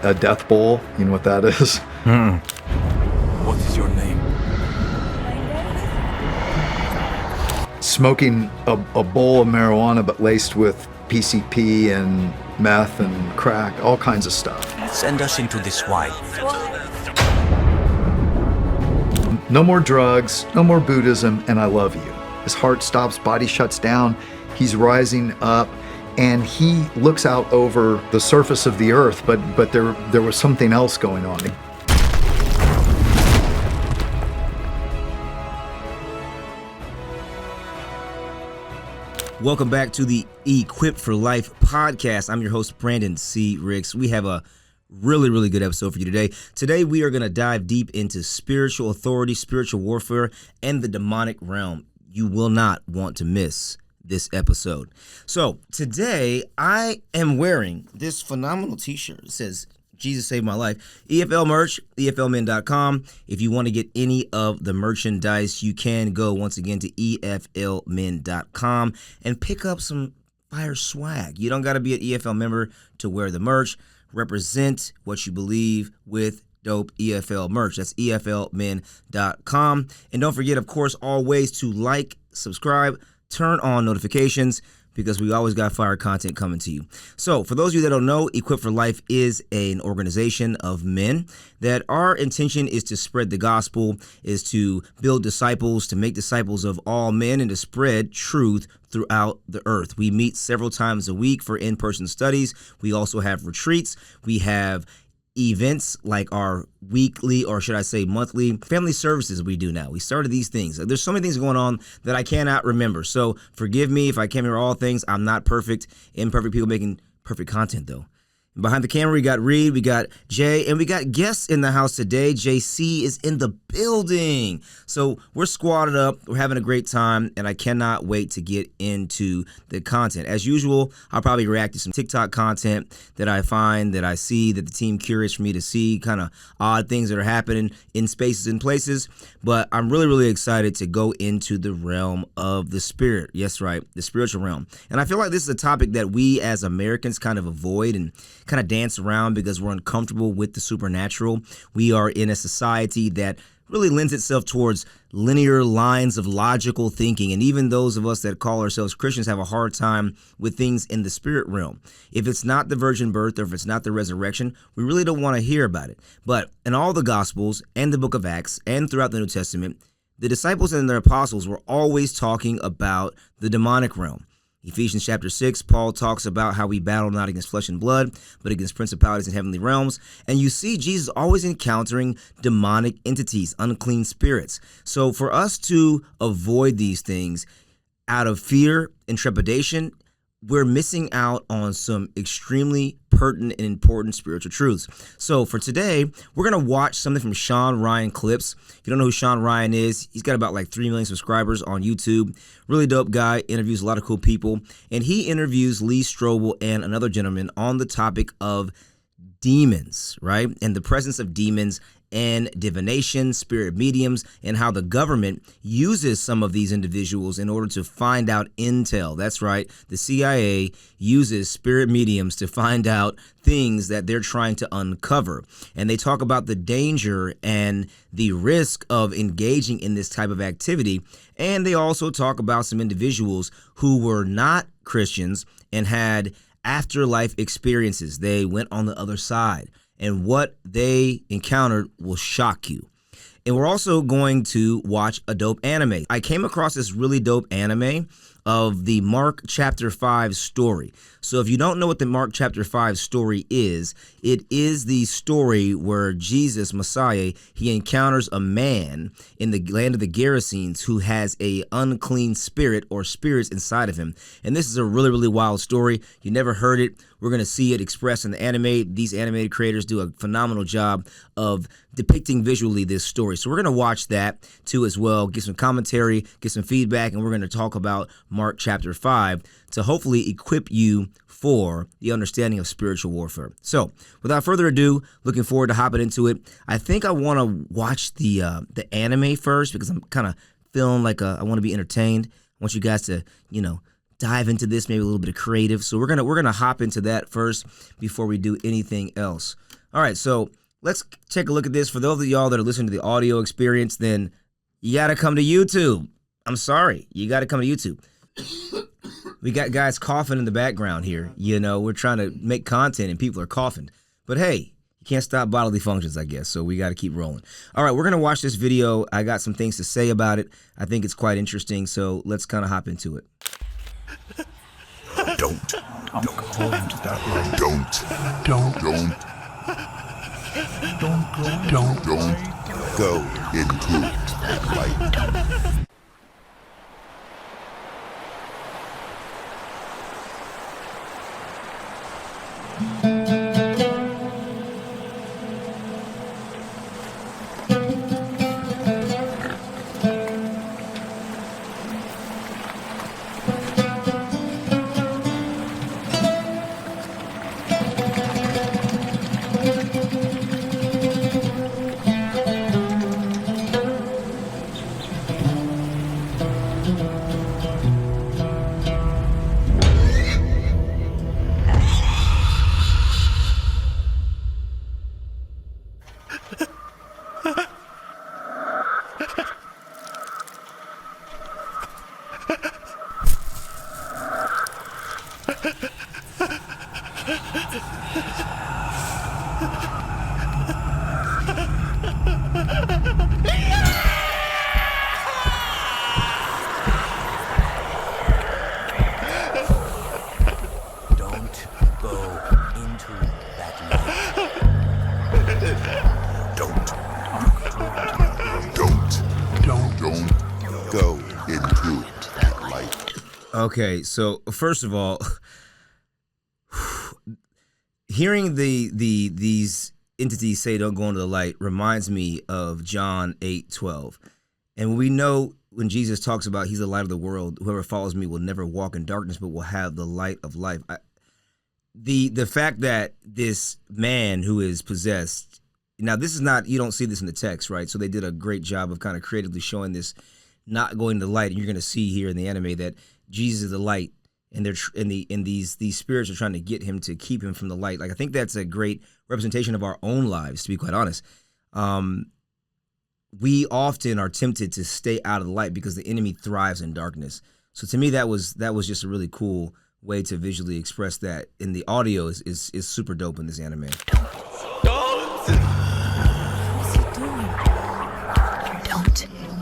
a death bowl. You know what that is? What is your name? Smoking a bowl of marijuana, but laced with PCP and meth and crack, all kinds of stuff. Send us into this swine. No more drugs, no more Buddhism, and I love you. His heart stops, body shuts down, he's rising up, and he looks out over the surface of the earth, but there was something else going on. Welcome back to the Equipped for Life podcast. I'm your host, Brandon C. Ricks. We have a really good episode for you today. Today, we are going to dive deep into spiritual authority, spiritual warfare, and the demonic realm. You will not want to miss this episode. So today, I am wearing this phenomenal t-shirt. It says, Jesus Saved My Life. EFL merch, EFLmen.com. If you want to get any of the merchandise, you can go once again to EFLmen.com and pick up some fire swag. You don't got to be an EFL member to wear the merch. Represent what you believe with dope EFL merch. That's EFLmen.com. And don't forget, of course, always to like, subscribe, turn on notifications, because we always got fire content coming to you. So for those of you that don't know, Equipped for Life is an organization of men that our intention is to spread the gospel, is to build disciples, to make disciples of all men, and to spread truth throughout the earth. We meet several times a week for in-person studies. We also have retreats. We have events like our weekly, or should I say monthly, family services we do now. We started these things. There's so many things going on that I cannot remember. So forgive me if I can't remember all things. I'm not perfect. Imperfect people making perfect content, though. Behind the camera, we got Reed, we got Jay, and we got guests in the house today. JC is in the building. So we're squatted up. We're having a great time, and I cannot wait to get into the content. As usual, I'll probably react to some TikTok content that I find, that I see, that the team curates for me to see, kind of odd things that are happening in spaces and places. But I'm really excited to go into the realm of the spirit. Yes, right, the spiritual realm. And I feel like this is a topic that we as Americans kind of avoid and kind of dance around because we're uncomfortable with the supernatural. We are in a society that really lends itself towards linear lines of logical thinking. And even those of us that call ourselves Christians have a hard time with things in the spirit realm. If it's not the virgin birth or if it's not the resurrection, we really don't want to hear about it. But in all the Gospels and the book of Acts and throughout the New Testament, the disciples and their apostles were always talking about the demonic realm. Ephesians chapter 6, Paul talks about how we battle not against flesh and blood, but against principalities in heavenly realms. And you see Jesus always encountering demonic entities, unclean spirits. So for us to avoid these things out of fear and trepidation, we're missing out on some extremely pertinent and important spiritual truths. So for today, we're going to watch something from Sean Ryan clips. If you don't know who Sean Ryan is, he's got about like 3 million subscribers on YouTube. Really dope guy, interviews a lot of cool people. And he interviews Lee Strobel and another gentleman on the topic of demons, right? And the presence of demons and divination, spirit mediums, and how the government uses some of these individuals in order to find out intel. That's right. The CIA uses spirit mediums to find out things that they're trying to uncover. And they talk about the danger and the risk of engaging in this type of activity. And they also talk about some individuals who were not Christians and had afterlife experiences. They went on the other side. And what they encountered will shock you. And we're also going to watch a dope anime. I came across this really dope anime of the Mark chapter 5 story. So if you don't know what the Mark chapter 5 story is, it is the story where Jesus, Messiah, he encounters a man in the land of the Gerasenes who has a unclean spirit or spirits inside of him. And this is a really wild story. You never heard it. We're going to see it expressed in the anime. These animated creators do a phenomenal job of depicting visually this story. So we're going to watch that too as well, get some commentary, get some feedback, and we're going to talk about Mark chapter 5 to hopefully equip you for the understanding of spiritual warfare. So without further ado, looking forward to hopping into it. I think I want to watch the anime first because I'm kind of feeling like I want to be entertained. I want you guys to, dive into this, maybe a little bit of creative. So we're gonna hop into that first before we do anything else. All right, so let's take a look at this. For those of y'all that are listening to the audio experience, then you got to come to YouTube. I'm sorry. You got to come to YouTube. We got guys coughing in the background here. You know, we're trying to make content and people are coughing. But hey, you can't stop bodily functions, I guess, so we got to keep rolling. All right, we're going to watch this video. I got some things to say about it. I think it's quite interesting, so let's kind of hop into it. Don't go into that light. Don't go into that light. Don't go into that light. Don't go into that light. Okay, so first of all, hearing these entities say don't go into the light reminds me of John 8:12. And we know when Jesus talks about he's the light of the world, whoever follows me will never walk in darkness, but will have the light of life. The fact that this man who is possessed, now this is not, you don't see this in the text, right? So they did a great job of kind of creatively showing this not going to the light. And you're going to see here in the anime that Jesus is the light, and these spirits are trying to get him to keep him from the light. Like, I think that's a great representation of our own lives, to be quite honest. We often are tempted to stay out of the light because the enemy thrives in darkness. So to me, that was just a really cool way to visually express that. And the audio is super dope in this anime.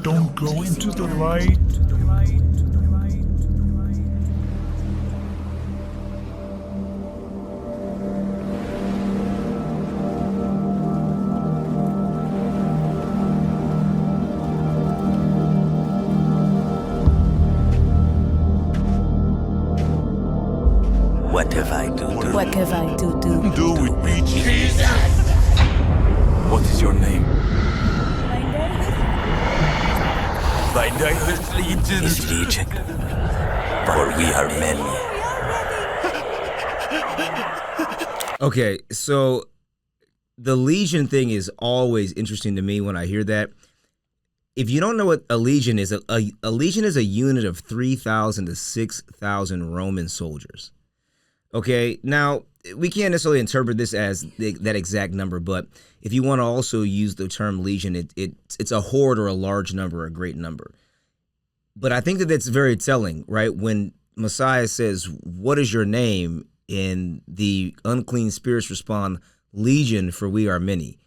Don't go into the light. What have I to do? What have I to do? Do it, bitch. What is your name? By diverse legions. Is legion. For we are many. Okay, so the legion thing is always interesting to me when I hear that. If you don't know what a legion is, a legion is a unit of 3,000 to 6,000 Roman soldiers. Okay, now we can't necessarily interpret this as that exact number, but if you want to also use the term legion, it's a horde or a large number, a great number. But I think that that's very telling, right? When Messiah says, "What is your name?" and the unclean spirits respond, "Legion, for we are many."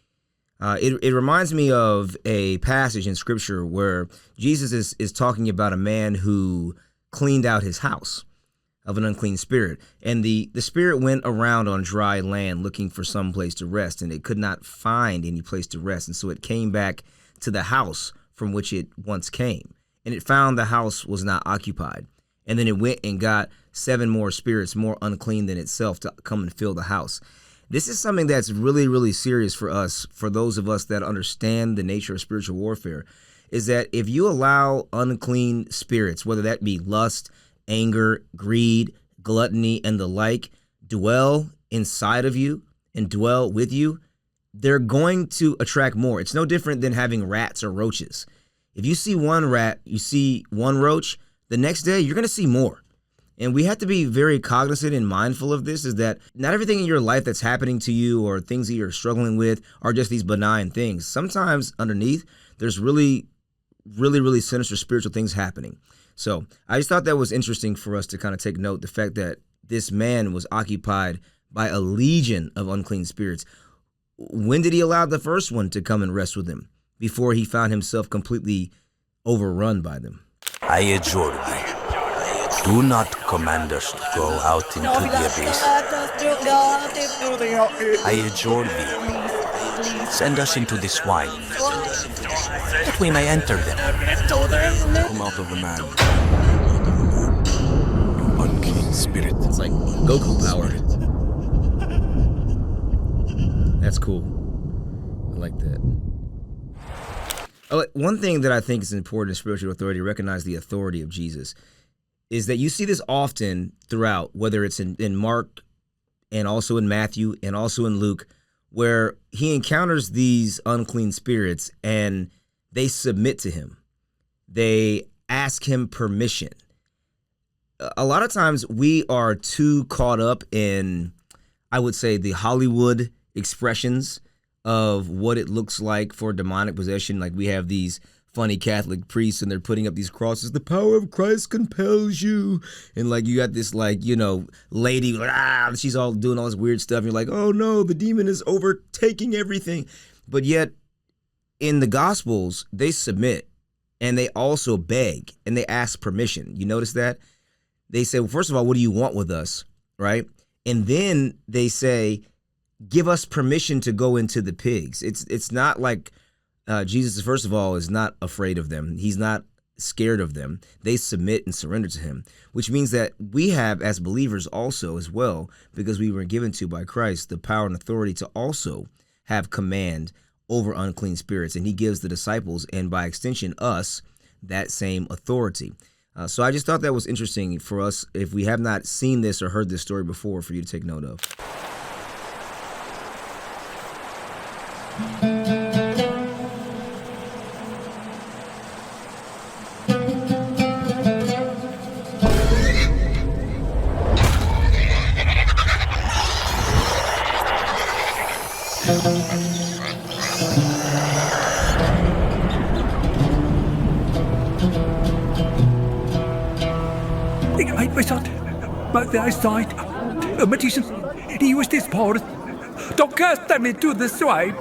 It reminds me of a passage in Scripture where Jesus is talking about a man who cleaned out his house of an unclean spirit. And the spirit went around on dry land looking for some place to rest, and it could not find any place to rest. And so it came back to the house from which it once came. And it found the house was not occupied. And then it went and got 7 more spirits more unclean than itself to come and fill the house. This is something that's really, really serious for us, for those of us that understand the nature of spiritual warfare, is that if you allow unclean spirits, whether that be lust, anger, greed, gluttony, and the like, dwell inside of you and dwell with you, they're going to attract more. It's no different than having rats or roaches. If you see one rat, you see one roach, the next day you're going to see more. And we have to be very cognizant and mindful of this, is that not everything in your life that's happening to you or things that you're struggling with are just these benign things. Sometimes underneath, there's really sinister spiritual things happening. So I just thought that was interesting for us to kind of take note, the fact that this man was occupied by a legion of unclean spirits. When did he allow the first one to come and rest with him before he found himself completely overrun by them? I adjure thee. Do not command us to go out into the abyss. I adjure thee. Send us into the swine, that we may enter them. Come out of the man. You unclean spirit. It's like Goku power. That's cool. I like that. One thing that I think is important in spiritual authority, recognize the authority of Jesus, is that you see this often throughout, whether it's in Mark and also in Matthew and also in Luke, where he encounters these unclean spirits and they submit to him. They ask him permission. A lot of times we are too caught up in, I would say, the Hollywood expressions of what it looks like for demonic possession. Like we have these funny Catholic priests and they're putting up these crosses. The power of Christ compels you. And like you got this lady, she's all doing all this weird stuff. And you're like, oh no, the demon is overtaking everything. But yet in the Gospels, they submit and they also beg and they ask permission. You notice that? They say, well, first of all, what do you want with us? Right? And then they say, give us permission to go into the pigs. It's not like Jesus, first of all, is not afraid of them. He's not scared of them. They submit and surrender to him, which means that we have, as believers also as well, because we were given to by Christ, the power and authority to also have command over unclean spirits. And he gives the disciples, and by extension us, that same authority. So I just thought that was interesting for us, if we have not seen this or heard this story before, for you to take note of. I thought, but I sight a magician. He used his power to cast them into the swine.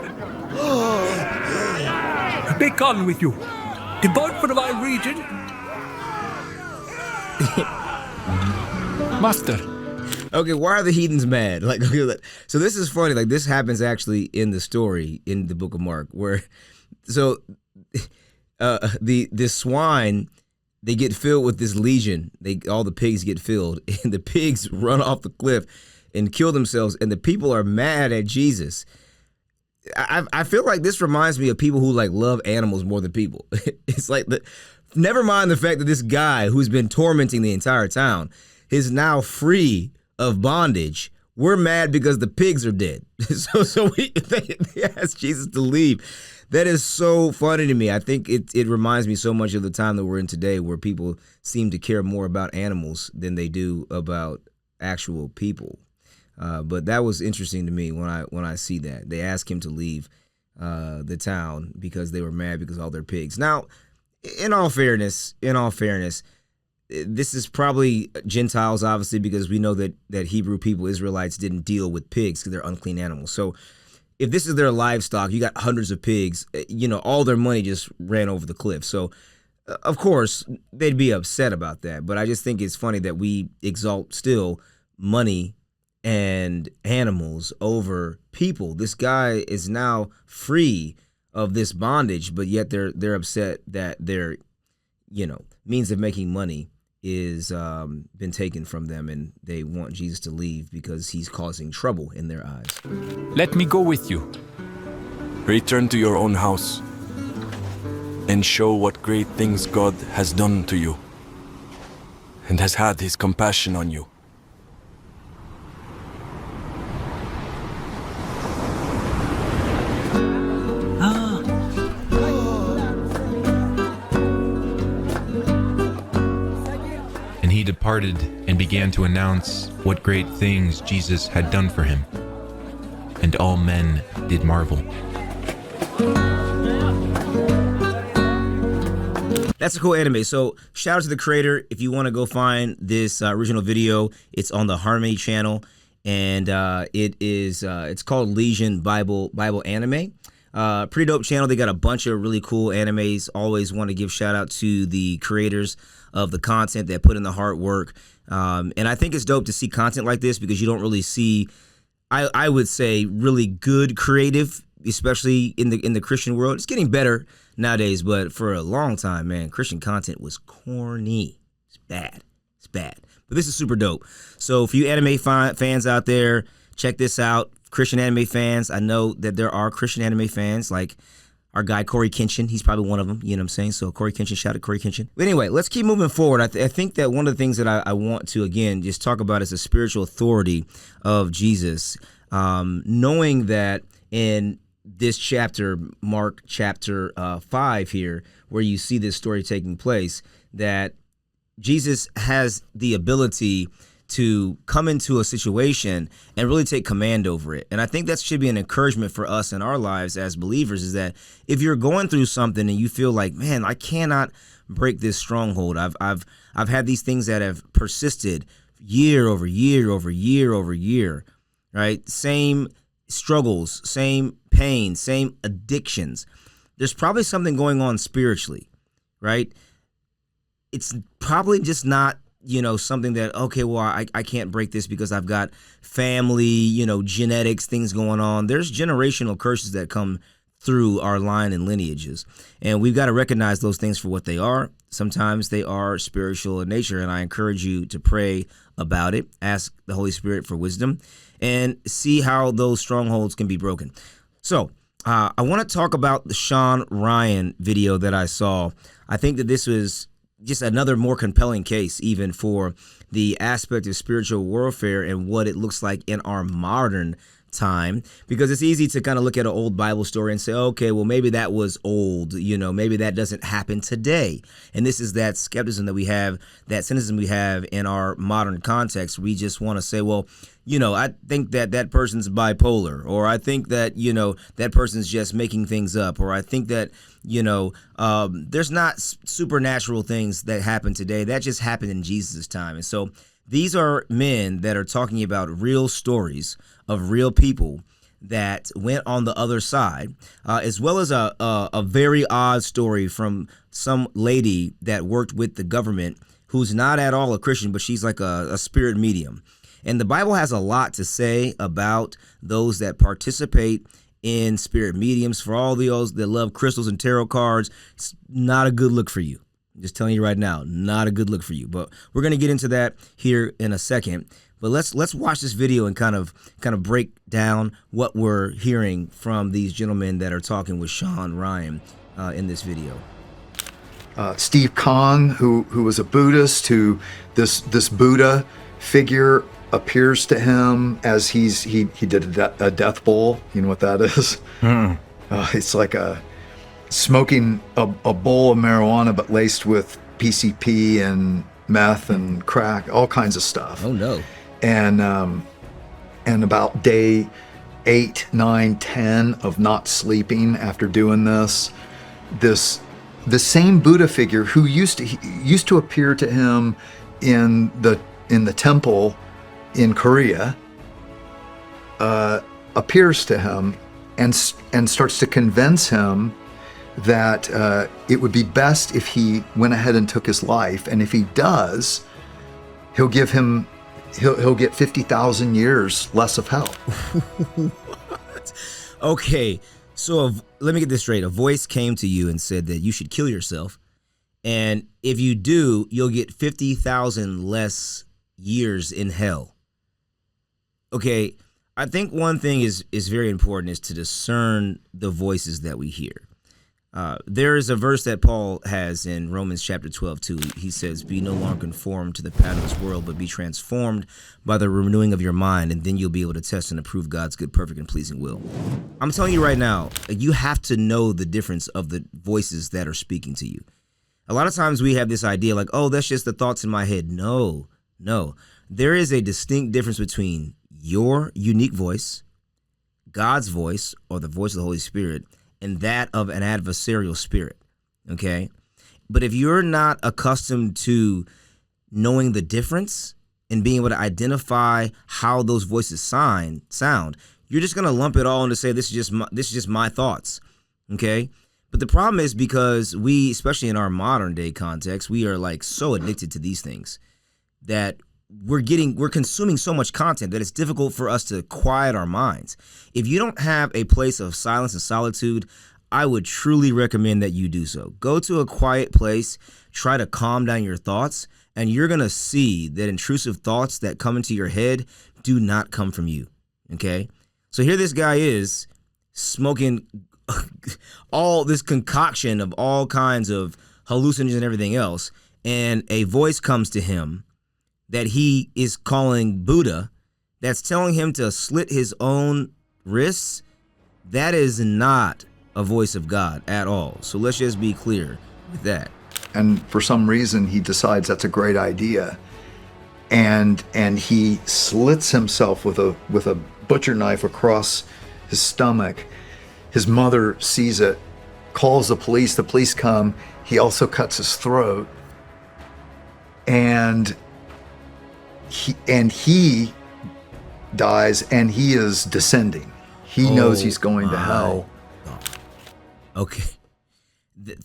Be gone with you. Depart from my region. Master. Okay, why are the heathens mad? So this is funny. Like, this happens actually in the story in the book of Mark, where the swine, they get filled with this legion. All the pigs get filled, and the pigs run off the cliff and kill themselves, and the people are mad at Jesus. I feel like this reminds me of people who love animals more than people. It's like, never mind the fact that this guy who's been tormenting the entire town is now free of bondage. We're mad because the pigs are dead. So they asked Jesus to leave. That is so funny to me. I think it reminds me so much of the time that we're in today, where people seem to care more about animals than they do about actual people. But that was interesting to me when I see that. They asked him to leave the town because they were mad because of all their pigs. Now, in all fairness, this is probably Gentiles, obviously, because we know that Hebrew people, Israelites, didn't deal with pigs because they're unclean animals. So if this is their livestock, you got hundreds of pigs, all their money just ran over the cliff. So, of course, they'd be upset about that. But I just think it's funny that we exalt still money and animals over people. This guy is now free of this bondage, but yet they're upset that their means of making money is been taken from them, and they want Jesus to leave because he's causing trouble in their eyes. Let me go with you. Return to your own house and show what great things God has done to you and has had his compassion on you. departed and began to announce what great things Jesus had done for him. And all men did marvel. That's a cool anime. So shout out to the creator. If you want to go find this original video, it's on the Harmony channel, and it's called Legion Bible Anime. Pretty dope channel. They got a bunch of really cool animes. Always want to give shout out to the creators of the content that put in the hard work. And I think it's dope to see content like this because you don't really see, I would say, really good creative, especially in the Christian world. It's getting better nowadays, but for a long time, man, Christian content was corny. It's bad. But this is super dope. So for you anime fans out there, check this out. Christian anime fans, I know that there are Christian anime fans like our guy Corey Kenshin. He's probably one of them, you know what I'm saying? So Corey Kenshin, shout out to Corey Kenshin. But anyway, let's keep moving forward. I think that one of the things that I want to, again, just talk about is the spiritual authority of Jesus. Knowing that in this chapter, Mark chapter 5 here, where you see this story taking place, that Jesus has the ability to come into a situation and really take command over it. And I think that should be an encouragement for us in our lives as believers, is that if you're going through something and you feel like, man, I cannot break this stronghold. I've had these things that have persisted year over year over year over year, right? Same struggles, same pain, same addictions. There's probably something going on spiritually, right? It's probably just not, something that, okay, well, I can't break this because I've got family, genetics, things going on. There's generational curses that come through our line and lineages. And we've got to recognize those things for what they are. Sometimes they are spiritual in nature, and I encourage you to pray about it. Ask the Holy Spirit for wisdom and see how those strongholds can be broken. So I want to talk about the Sean Ryan video that I saw. I think that this was just another more compelling case even for the aspect of spiritual warfare and what it looks like in our modern time, because it's easy to kind of look at an old Bible story and say, okay, well, maybe that was old, maybe that doesn't happen today. And this is that skepticism that we have, that cynicism we have in our modern context. We just want to say, well, I think that person's bipolar, or I think that, that person's just making things up, or I think that, there's not supernatural things that happen today. That just happened in Jesus' time. And so these are men that are talking about real stories of real people that went on the other side, as well as a very odd story from some lady that worked with the government who's not at all a Christian, but she's like a spirit medium. And the Bible has a lot to say about those that participate in spirit mediums. For all those that love crystals and tarot cards, it's not a good look for you. I'm just telling you right now, not a good look for you. But we're going to get into that here in a second. But let's watch this video and kind of break down what we're hearing from these gentlemen that are talking with Sean Ryan in this video. Steve Kong, who was a Buddhist, who this Buddha figure appears to him as he did a death bowl. You know what that is? It's like smoking a bowl of marijuana, but laced with PCP and meth and crack, all kinds of stuff. Oh no! And about day 8, 9, 10 of not sleeping after doing this, the same Buddha figure who used to appear to him in the temple in Korea appears to him and starts to convince him that it would be best if he went ahead and took his life, and if he does, he'll get 50,000 years less of hell. What? Okay, so let me get this straight. A voice came to you and said that you should kill yourself, and if you do, you'll get 50,000 less years in hell. Okay, I think one thing is very important, is to discern the voices that we hear. There is a verse that Paul has in Romans chapter 12, too. He says, be no longer conformed to the pattern of this world, but be transformed by the renewing of your mind, and then you'll be able to test and approve God's good, perfect, and pleasing will. I'm telling you right now, you have to know the difference of the voices that are speaking to you. A lot of times we have this idea like, oh, that's just the thoughts in my head. No. There is a distinct difference between your unique voice, God's voice, or the voice of the Holy Spirit, and that of an adversarial spirit, okay? But if you're not accustomed to knowing the difference and being able to identify how those voices sound, you're just gonna lump it all and to say this is just my thoughts, okay? But the problem is because we, especially in our modern day context, we are like so addicted to these things that we're consuming so much content that it's difficult for us to quiet our minds. If you don't have a place of silence and solitude, I would truly recommend that you do so. Go to a quiet place, try to calm down your thoughts, and you're going to see that intrusive thoughts that come into your head do not come from you, okay? So here this guy is smoking all this concoction of all kinds of hallucinogens and everything else, and a voice comes to him that he is calling Buddha, that's telling him to slit his own wrists. That is not a voice of God at all. So let's just be clear with that. And for some reason, he decides that's a great idea. And he slits himself with a butcher knife across his stomach. His mother sees it, calls the police come. He also cuts his throat. And he dies, and he is descending. He knows he's going to hell. Okay.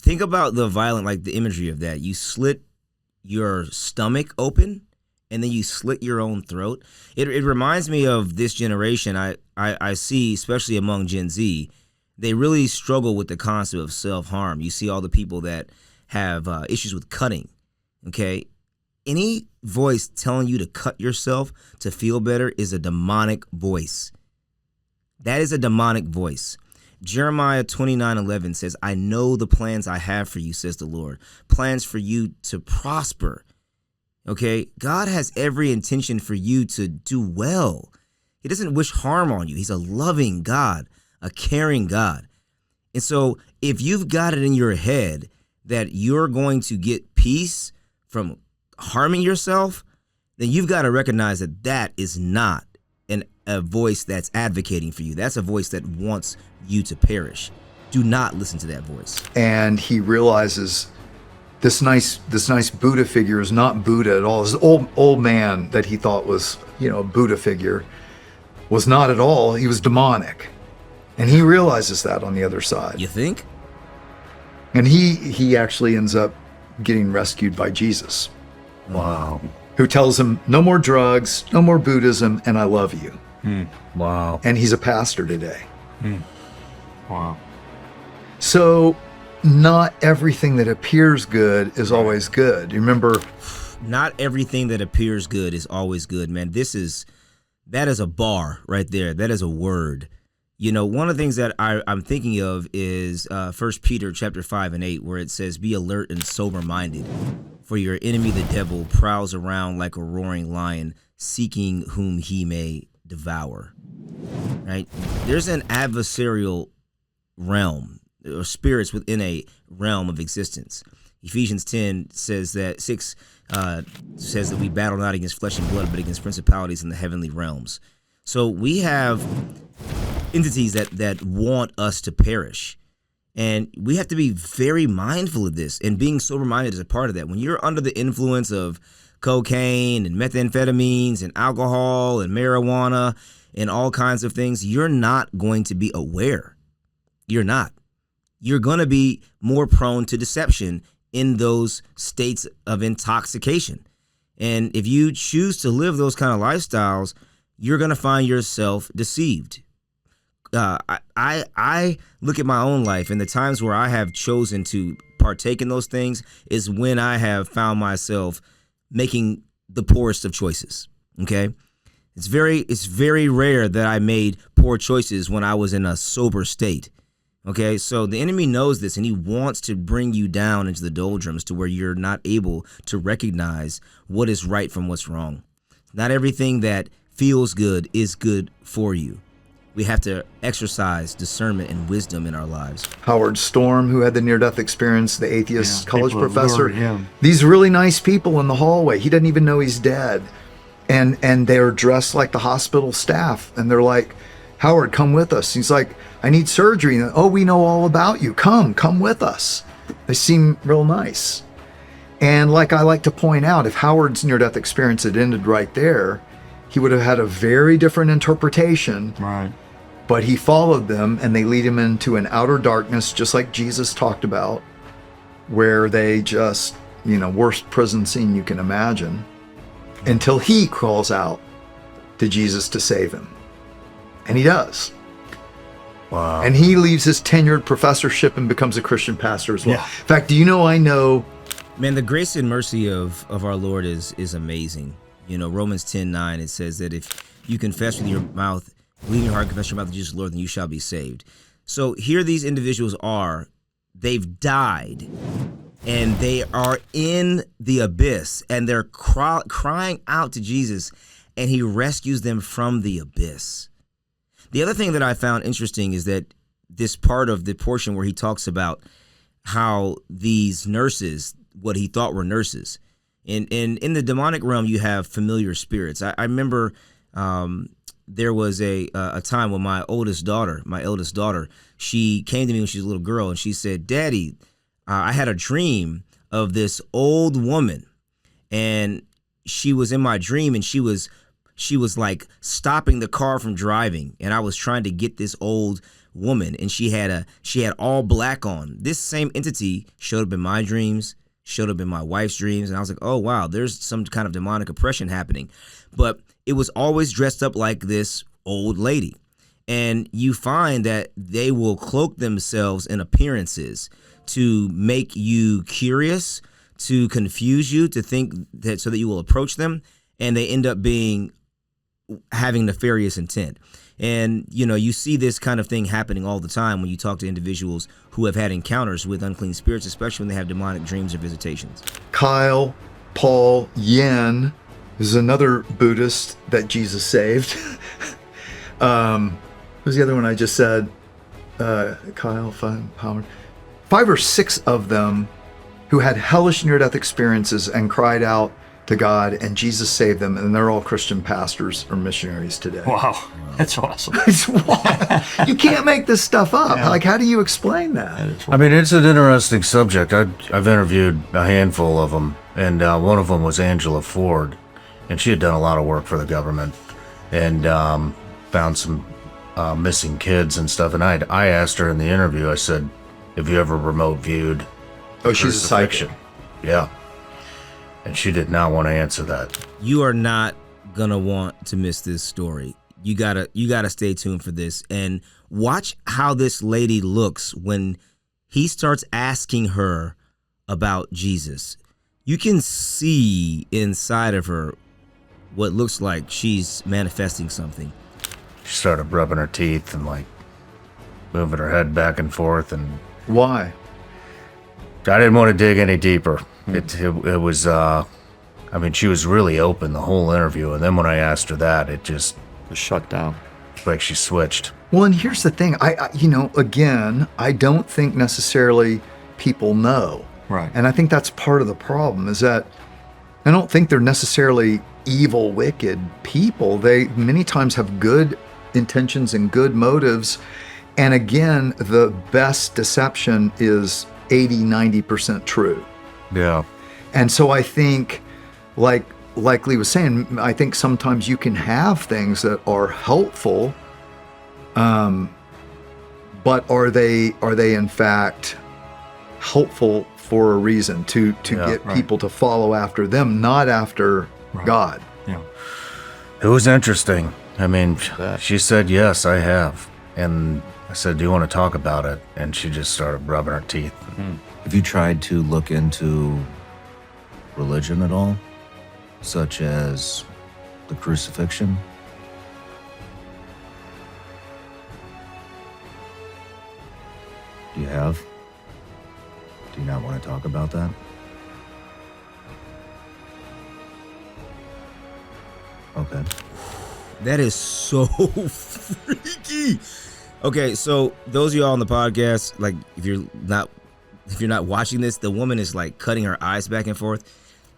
Think about the violent, like the imagery of that. You slit your stomach open, and then you slit your own throat. It reminds me of this generation. I see, especially among Gen Z, they really struggle with the concept of self-harm. You see all the people that have issues with cutting, okay? Any voice telling you to cut yourself to feel better is a demonic voice. That is a demonic voice. Jeremiah 29:11 says, I know the plans I have for you, says the Lord. Plans for you to prosper. Okay? God has every intention for you to do well. He doesn't wish harm on you. He's a loving God, a caring God. And so if you've got it in your head that you're going to get peace from harming yourself, then you've got to recognize that that is not a voice that's advocating for you. That's a voice that wants you to perish. Do not listen to that voice. And he realizes this nice Buddha figure is not Buddha at all. This old man that he thought was, a Buddha figure was not at all. He was demonic. And he realizes that on the other side. You think? And he actually ends up getting rescued by Jesus. Wow. Who tells him, no more drugs, no more Buddhism, and I love you. Wow. And he's a pastor today. Wow. So Not everything that appears good is always good. You remember? Not everything that appears good is always good, man. That is a bar right there. That is a word. One of the things that I'm thinking of is 1 Peter chapter 5:8, where it says, be alert and sober-minded, for your enemy, the devil, prowls around like a roaring lion, seeking whom he may devour. Right? There's an adversarial realm, or spirits within a realm of existence. Ephesians 10 says that says that we battle not against flesh and blood, but against principalities in the heavenly realms. So we have entities that want us to perish. And we have to be very mindful of this, and being sober-minded is a part of that. When you're under the influence of cocaine and methamphetamines and alcohol and marijuana and all kinds of things, you're not going to be aware. You're not. You're going to be more prone to deception in those states of intoxication. And if you choose to live those kind of lifestyles, you're going to find yourself deceived. I look at my own life, and the times where I have chosen to partake in those things is when I have found myself making the poorest of choices. Okay. It's very rare that I made poor choices when I was in a sober state. Okay. So the enemy knows this, and he wants to bring you down into the doldrums to where you're not able to recognize what is right from what's wrong. Not everything that feels good is good for you. We have to exercise discernment and wisdom in our lives. Howard Storm, who had the near-death experience, the atheist college people professor. lured him. These really nice people in the hallway. He doesn't even know he's dead. And they're dressed like the hospital staff. And they're like, Howard, come with us. He's like, I need surgery. And, oh, we know all about you. Come with us. They seem real nice. And like I like to point out, if Howard's near-death experience had ended right there, he would have had a very different interpretation. Right. But he followed them, and they lead him into an outer darkness, just like Jesus talked about, where they just, worst prison scene you can imagine, until he calls out to Jesus to save him. And he does. Wow. And he leaves his tenured professorship and becomes a Christian pastor as well. Yeah. In fact, do you know I know... Man, the grace and mercy of our Lord is amazing. Romans 10:9, it says that if you confess with your mouth, believe in your heart, confess your mouth that Jesus is Lord, then you shall be saved. So here these individuals are, they've died, and they are in the abyss, and they're crying out to Jesus, and he rescues them from the abyss. The other thing that I found interesting is that this part of the portion where he talks about how these nurses, what he thought were nurses, in the demonic realm, you have familiar spirits. I remember there was a time when my eldest daughter, she came to me when she was a little girl, and she said, Daddy, I had a dream of this old woman, and she was in my dream, and she was like stopping the car from driving, and I was trying to get this old woman, and she had all black on. This same entity showed up in my dreams, showed up in my wife's dreams, and I was like, oh wow, there's some kind of demonic oppression happening. But it was always dressed up like this old lady. And you find that they will cloak themselves in appearances to make you curious, to confuse you, to think that so that you will approach them, and they end up having nefarious intent. And, you see this kind of thing happening all the time when you talk to individuals who have had encounters with unclean spirits, especially when they have demonic dreams or visitations. Kyle, Paul, Yen is another Buddhist that Jesus saved. Who's the other one I just said? Kyle, Howard. 5 or 6 of them who had hellish near-death experiences and cried out to God, and Jesus saved them, and they're all Christian pastors or missionaries today. Wow. That's awesome. It's wild. You can't make this stuff up. Yeah. Like, how do you explain that? I mean, it's an interesting subject. I've interviewed a handful of them, and one of them was Angela Ford, and she had done a lot of work for the government, and found some missing kids and stuff. And I asked her in the interview, I said, have you ever remote viewed She's a crucifixion? psychic. Yeah. And she did not want to answer that. You are not gonna want to miss this story. You gotta stay tuned for this and watch how this lady looks when he starts asking her about Jesus. You can see inside of her what looks like she's manifesting something. She started rubbing her teeth and like moving her head back and forth, and Why? I didn't want to dig any deeper. It was, I mean, she was really open the whole interview, and then when I asked her that, it just shut down. like she switched. Well, and here's the thing. Again, I don't think necessarily people know. Right. And I think that's part of the problem, is that I don't think they're necessarily evil, wicked people. They many times have good intentions and good motives. And again, the best deception is 80-90% true. Yeah. And so I think, like Lee was saying, I think sometimes you can have things that are helpful, but are they in fact helpful for a reason to get people to follow after them, not after God? Yeah. It was interesting. I mean, she said, yes, I have. And I said, do you want to talk about it? And she just started rubbing her teeth. Have you tried to look into religion at all? Such as the crucifixion? Do you have? Do you not want to talk about that? Okay. That is so freaky. Okay, so those of y'all on the podcast, like if you're not watching this, the woman is like cutting her eyes back and forth,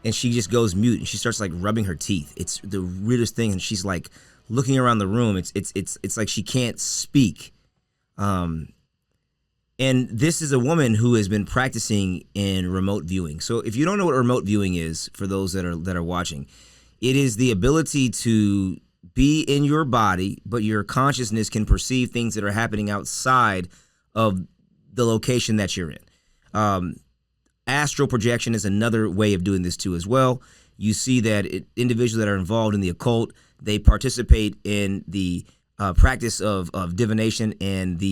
and she just goes mute and she starts like rubbing her teeth. It's the weirdest thing, and she's like looking around the room. It's like she can't speak. And this is a woman who has been practicing in remote viewing. So if you don't know what remote viewing is, for those that are watching, it is the ability to be in your body, but your consciousness can perceive things that are happening outside of the location that you're in. Astral projection is another way of doing this too as well. You see that individuals that are involved in the occult, they participate in the practice of divination and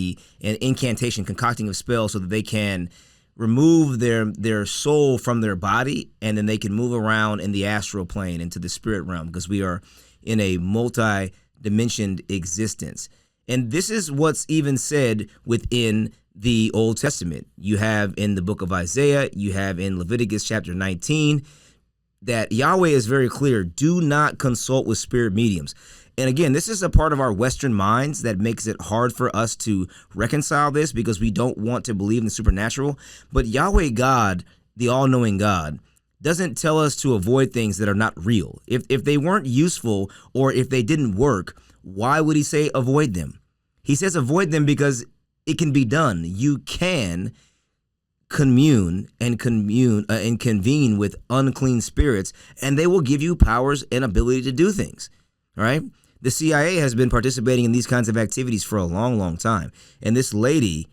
incantation, concocting of spells so that they can remove their soul from their body, and then they can move around in the astral plane into the spirit realm, because we are in a multi-dimensioned existence. And this is what's even said within the Old Testament. You have in the book of Isaiah, you have in Leviticus chapter 19, that Yahweh is very clear: do not consult with spirit mediums. And again, this is a part of our Western minds that makes it hard for us to reconcile this, because we don't want to believe in the supernatural. But Yahweh God, the all-knowing God, doesn't tell us to avoid things that are not real. If they weren't useful, or if they didn't work, why would he say avoid them? He says avoid them because it can be done. You can commune and convene with unclean spirits, and they will give you powers and ability to do things. All right? The CIA has been participating in these kinds of activities for a long, long time. And this lady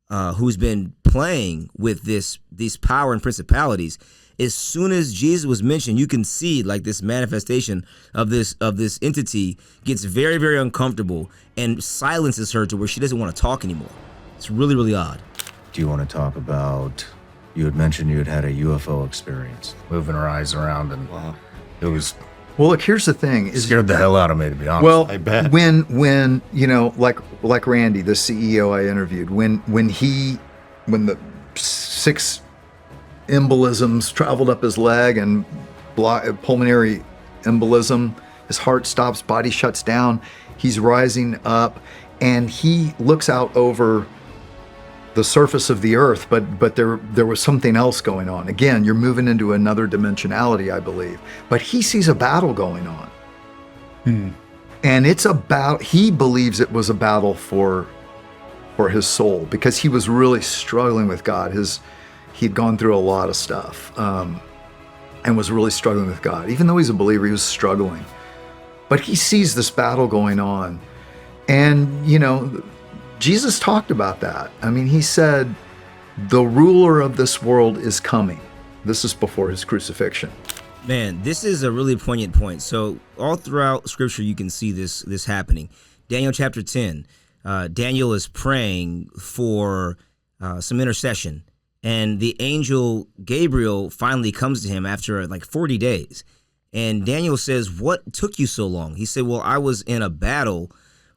who's been playing with these power and principalities, as soon as Jesus was mentioned, you can see like this manifestation of this entity gets very, very uncomfortable and silences her to where she doesn't want to talk anymore. It's really, really odd. Do you want to talk about, you had mentioned you had a UFO experience. Moving her eyes around, and it was... Well, look, here's the thing. Scared the hell out of me, to be honest. Well, I bet. When like Randy, the CEO I interviewed, when the 6 embolisms traveled up his leg and pulmonary embolism, his heart stops, body shuts down, he's rising up, and he looks out over the surface of the earth, but there was something else going on. Again, you're moving into another dimensionality, I believe. But he sees a battle going on. And he believes it was a battle for his soul, because he was really struggling with God. He'd gone through a lot of stuff and was really struggling with God. Even though he's a believer, he was struggling. But he sees this battle going on. And, Jesus talked about that. I mean, he said, the ruler of this world is coming. This is before his crucifixion. Man, this is a really poignant point. So all throughout Scripture, you can see this happening. Daniel chapter 10, Daniel is praying for some intercession, and the angel Gabriel finally comes to him after like 40 days. And Daniel says, "What took you so long?" He said, "Well, I was in a battle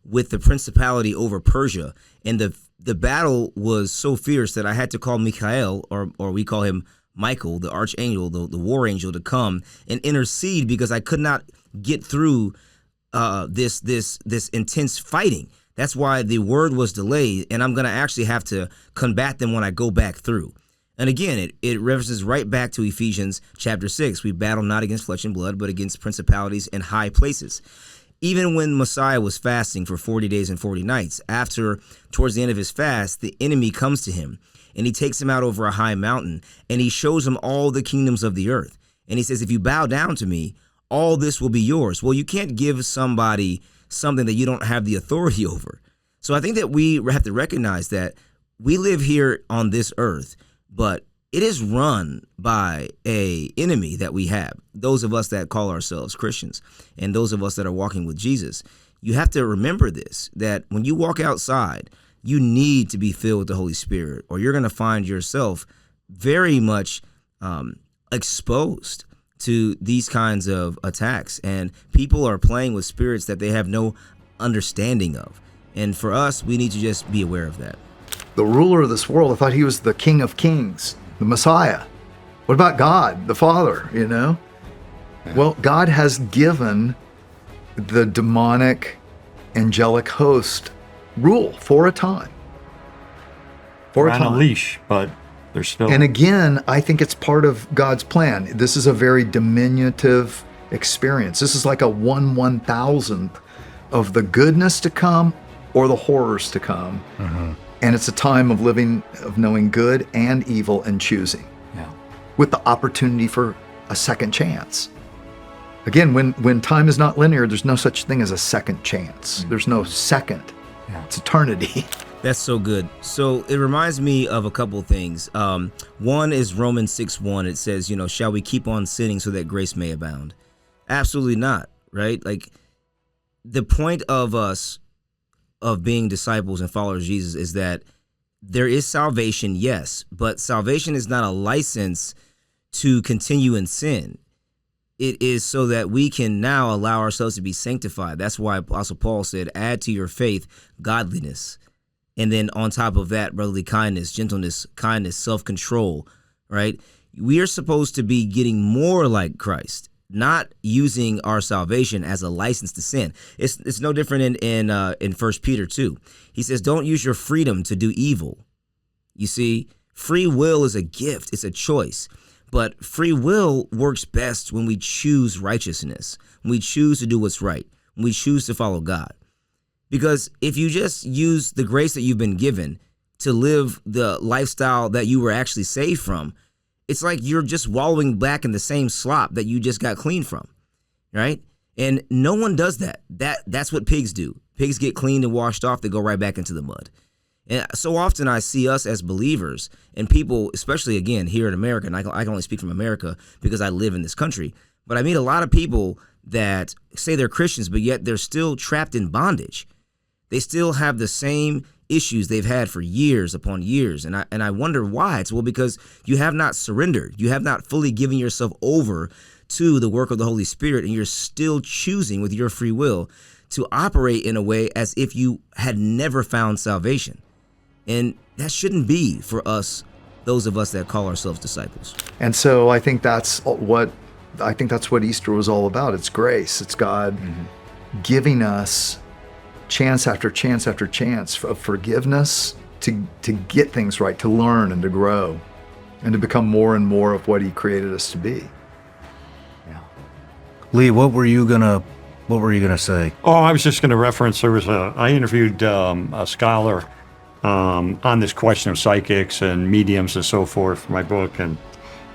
with the principality over Persia, and the battle was so fierce that I had to call Michael, or we call him Michael, the archangel, the war angel, to come and intercede, because I could not get through this intense fighting. That's why the word was delayed, and I'm going to actually have to combat them when I go back through." And again, it references right back to Ephesians chapter 6. We battle not against flesh and blood, but against principalities in high places. Even when Messiah was fasting for 40 days and 40 nights, towards the end of his fast, the enemy comes to him, and he takes him out over a high mountain, and he shows him all the kingdoms of the earth. And he says, "If you bow down to me, all this will be yours." Well, you can't give somebody something that you don't have the authority over. So I think that we have to recognize that we live here on this earth, but it is run by a enemy that we have, those of us that call ourselves Christians and those of us that are walking with Jesus. You have to remember this, that when you walk outside, you need to be filled with the Holy Spirit, or you're going to find yourself very much exposed to these kinds of attacks. And people are playing with spirits that they have no understanding of. And for us, we need to just be aware of that. The ruler of this world, I thought he was the King of Kings, the Messiah. What about God, the Father, Yeah. Well, God has given the demonic angelic host rule for a time. They're on a leash, but they're still. And again, I think it's part of God's plan. This is a very diminutive experience. This is like a 1/1000th of the goodness to come or the horrors to come. And it's a time of living, of knowing good and evil and choosing. Yeah. With the opportunity for a second chance. Again, when time is not linear, there's no such thing as a second chance. There's no second. Yeah. It's eternity. That's so good. So it reminds me of a couple things. One is Romans 6:1. It says, shall we keep on sinning so that grace may abound? Absolutely not, right? Like, the point of us, of being disciples and followers of Jesus, is that there is salvation, yes, but salvation is not a license to continue in sin. It is so that we can now allow ourselves to be sanctified. That's why Apostle Paul said, add to your faith godliness. And then on top of that, brotherly kindness, gentleness, kindness, self-control, right? We are supposed to be getting more like Christ, not using our salvation as a license to sin. It's no different in 1 Peter 2. He says, don't use your freedom to do evil. You see, free will is a gift. It's a choice. But free will works best when we choose righteousness, when we choose to do what's right, when we choose to follow God. Because if you just use the grace that you've been given to live the lifestyle that you were actually saved from, it's like you're just wallowing back in the same slop that you just got clean from, right? And no one does that. That's what pigs do. Pigs get cleaned and washed off, they go right back into the mud. And so often I see us as believers and people, especially again here in America, and I can only speak from America because I live in this country, but I meet a lot of people that say they're Christians, but yet they're still trapped in bondage. They still have the same issues they've had for years upon years. And I wonder why. It's because you have not surrendered. You have not fully given yourself over to the work of the Holy Spirit, and you're still choosing with your free will to operate in a way as if you had never found salvation. And that shouldn't be for us, those of us that call ourselves disciples. And so I think that's what Easter was all about. It's grace. It's God giving us chance after chance after chance of forgiveness to get things right, to learn and to grow and to become more and more of what he created us to be. Yeah. Lee, what were you gonna say? Oh, I was just going to reference. I interviewed a scholar on this question of psychics and mediums and so forth for my book, and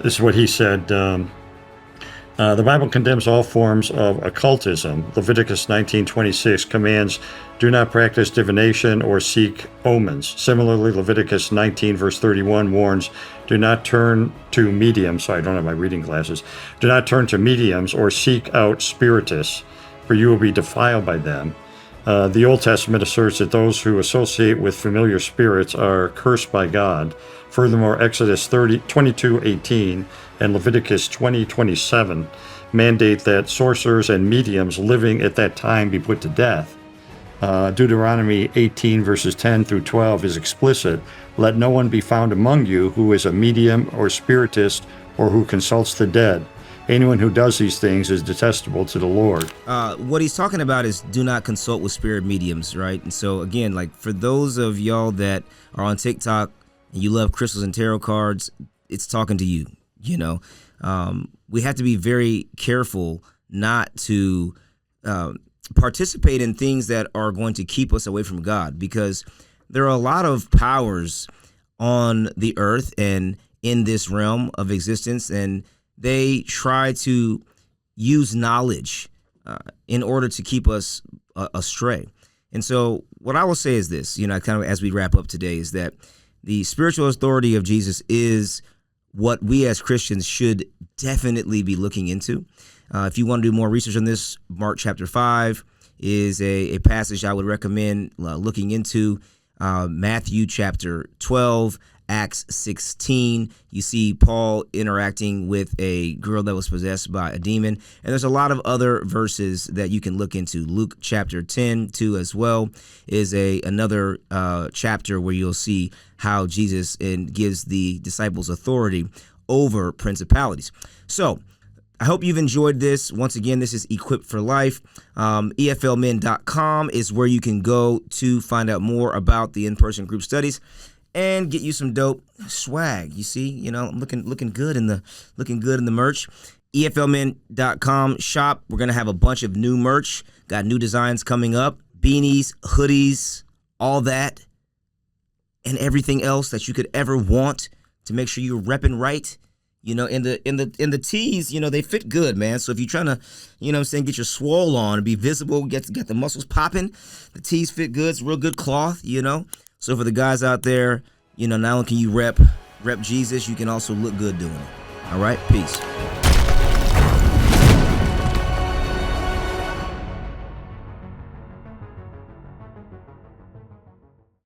this is what he said. The Bible condemns all forms of occultism. Leviticus 19:26 commands, do not practice divination or seek omens. Similarly, Leviticus 19 verse 31 warns, do not turn to mediums. Sorry, I don't have my reading glasses. Do not turn to mediums or seek out spiritists, for you will be defiled by them. The Old Testament asserts that those who associate with familiar spirits are cursed by God. Furthermore, Exodus 22:18 and Leviticus 20:27 mandate that sorcerers and mediums living at that time be put to death. Deuteronomy 18 verses 10 through 12 is explicit. Let no one be found among you who is a medium or spiritist or who consults the dead. Anyone who does these things is detestable to the Lord. What he's talking about is do not consult with spirit mediums, right? And so again, like for those of y'all that are on TikTok and you love crystals and tarot cards, it's talking to you. We have to be very careful not to participate in things that are going to keep us away from God, because there are a lot of powers on the earth and in this realm of existence, and they try to use knowledge in order to keep us astray. And so what I will say is this, kind of as we wrap up today, is that the spiritual authority of Jesus is what we as Christians should definitely be looking into. If you want to do more research on this, Mark chapter 5 is a passage I would recommend looking into. Matthew chapter 12, Acts 16, you see Paul interacting with a girl that was possessed by a demon. And there's a lot of other verses that you can look into. Luke chapter 10, too, as well, is another chapter where you'll see how Jesus gives the disciples authority over principalities. So I hope you've enjoyed this. Once again, this is Equipped for Life. EFLmen.com is where you can go to find out more about the in-person group studies and get you some dope swag. You see, you know, I'm looking good in the merch. EFLmen.com shop. We're gonna have a bunch of new merch. Got new designs coming up: beanies, hoodies, all that, and everything else that you could ever want to make sure you're repping right. You know, in the tees, you know, they fit good, man. So if you're trying to, you know what I'm saying, get your swole on and be visible, get the muscles popping, the tees fit good. It's real good cloth, you know. So for the guys out there, you know, not only can you rep Jesus, you can also look good doing it. All right, peace.